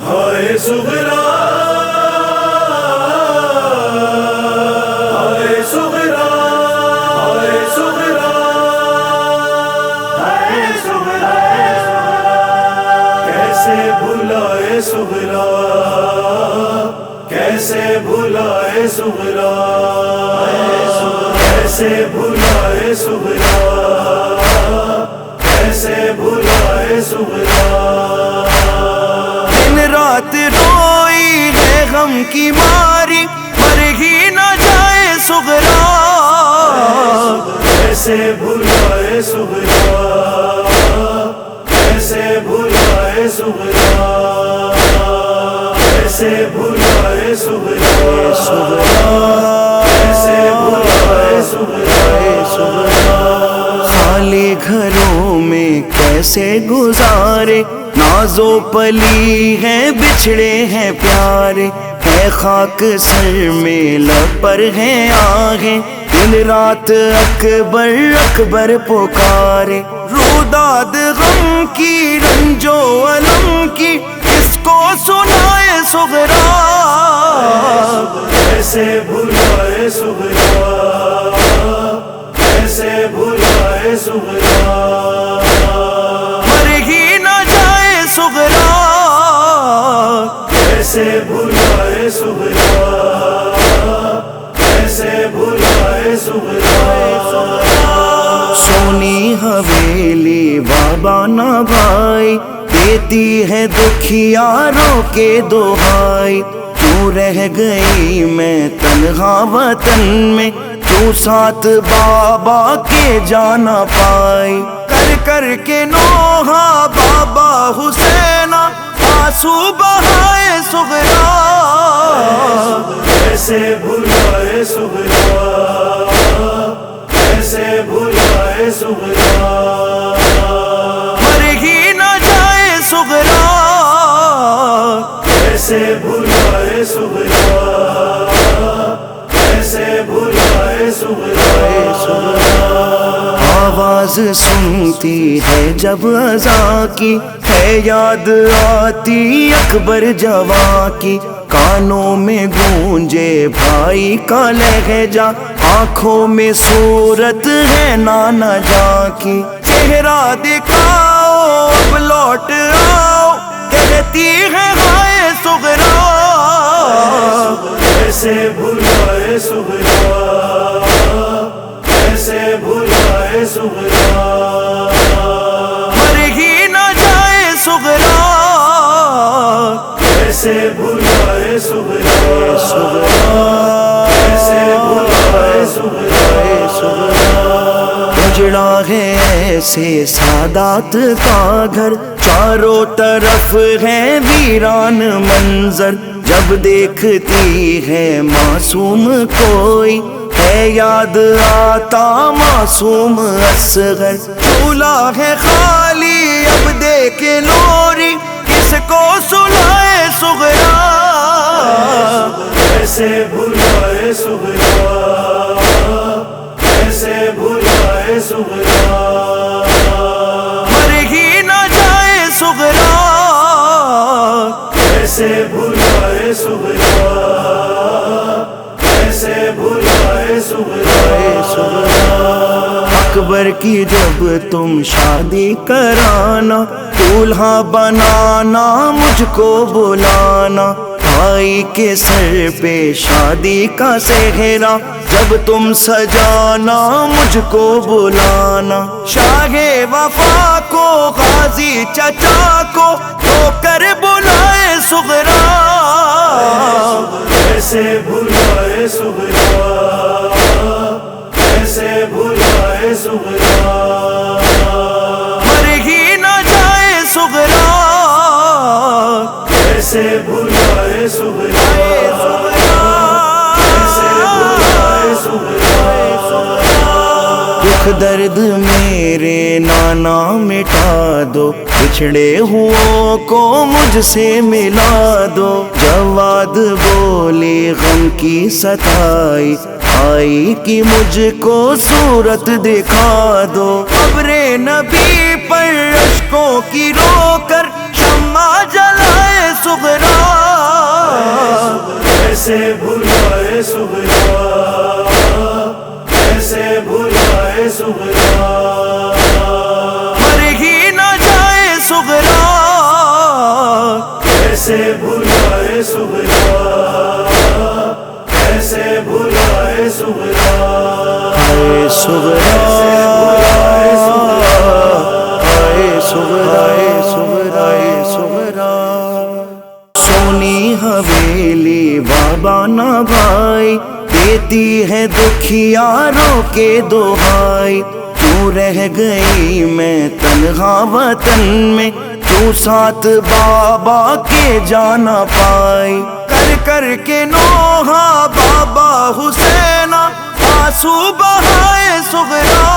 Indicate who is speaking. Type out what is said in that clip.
Speaker 1: ہائے صغرا ہائے صغرا ہائے صغرا ہائے صغرا کیسے بھلائے صغرا کیسے بھلائے صغرا کیسے بھلائے صغرا کیسے بھلائے صغرا
Speaker 2: دن رات روئی ہے غم کی ماری مر ہی نہ جائے صغرا
Speaker 1: کیسے بھلائے صغرا کیسے بھلائے صغرا کیسے بھلائے صغرا کیسے بھلائے صغرا
Speaker 2: خالی گھروں میں کیسے گزارے ناز و پلی ہیں بچھڑے ہیں پیارے ہے خاک سر میں لپر ہیں آہیں دن رات اکبر اکبر پکارے روداد غم کی رنج و علم کی کس کو سنائے صغرا
Speaker 1: کیسے بھلائے صغرا کیسے بھلائے صغرا
Speaker 2: مر ہی نہ جائے صغرا
Speaker 1: کیسے بھلائے صغرا کیسے بھلائے صغرا
Speaker 2: سونی حویلی بابا نہ بھائی دیتی ہے دکھیاروں کے دہائی کیوں رہ گئی میں تنہا وطن میں تو ساتھ بابا کے جانا پائی کر کر کے نوحہ بابا حسین آنسو بہائے صغرا
Speaker 1: کیسے بھلائے صغرا کیسے بھلائے صغرا
Speaker 2: مر ہی نہ جائے صغرا
Speaker 1: کیسے بھلائے صغرا کیسے بھلائے صغرا
Speaker 2: آواز سنتی ہے جب اذان کی ہے یاد آتی اکبر جواں کی کانوں میں گونجے بھائی کا لہجہ آنکھوں میں صورت ہے نانا جاں کی چہرہ دکھاؤ اب لوٹ آؤ کہتی ہے ہائے صغرا
Speaker 1: کیسے بھلائے صغرا کیسے بھلائے صغرا
Speaker 2: مر ہی نہ جائے صغرا
Speaker 1: کیسے بھلائے صغرا کیسے بھلائے صغرا
Speaker 2: اجڑا ہے ایسے سادات کا گھر چاروں طرف ہے ویران منظر جب دیکھتی ہے معصوم کوئی ہے یاد آتا معصوم اصغر چولہا ہے خالی اب دیکھے لوری کس کو سلائے صغرا
Speaker 1: کیسے بھلائے صغرا کیسے بھلائے صغرا
Speaker 2: مر ہی نہ جائے صغرا
Speaker 1: کیسے بھلائے صغرا کیسے بھلائے صغرا
Speaker 2: اکبر کی جب تم شادی کرانا دولہا بنانا مجھ کو بلانا بھائی کے سر پہ شادی کا سہرا جب تم سجانا مجھ کو بلانا شاہ وفا کو غازی چچا کو ہو کر بلائے صغرا
Speaker 1: کیسے بھلائے صغرا کیسے بھلائے صغرا
Speaker 2: مر ہی نہ جائے صغرا
Speaker 1: کیسے بھلائے صغرا کیسے بھلائے صغرا
Speaker 2: دکھ درد میرے نانا مٹا دو بچھڑے ہو کو مجھ سے ملا دو جواد بولے غم کی ستائی آئی کی مجھ کو صورت دکھا دو قبر نبی پر اشکوں کی رو کر شمع جلائے سغرا،
Speaker 1: کیسے بھلائے سغرا، کیسے بھلائے سغرا،
Speaker 2: مر ہی نہ جائے سغرا،
Speaker 1: کیسے بھلائے سغرا، کیسے بھلائے سغرا،
Speaker 2: ہائے سغرا، ہائے سغرا، ہائے سغرا، سونی حویلی بابا نہ بھائی، دیتی ہے دکھیاروں کے دہائی، کیوں رہ گئی میں تنہا وطن میں، کیوں ساتھ بابا کے جانا پائی، کر کر کے نوحہ بابا حسینہ آنسو بہائے سغرا،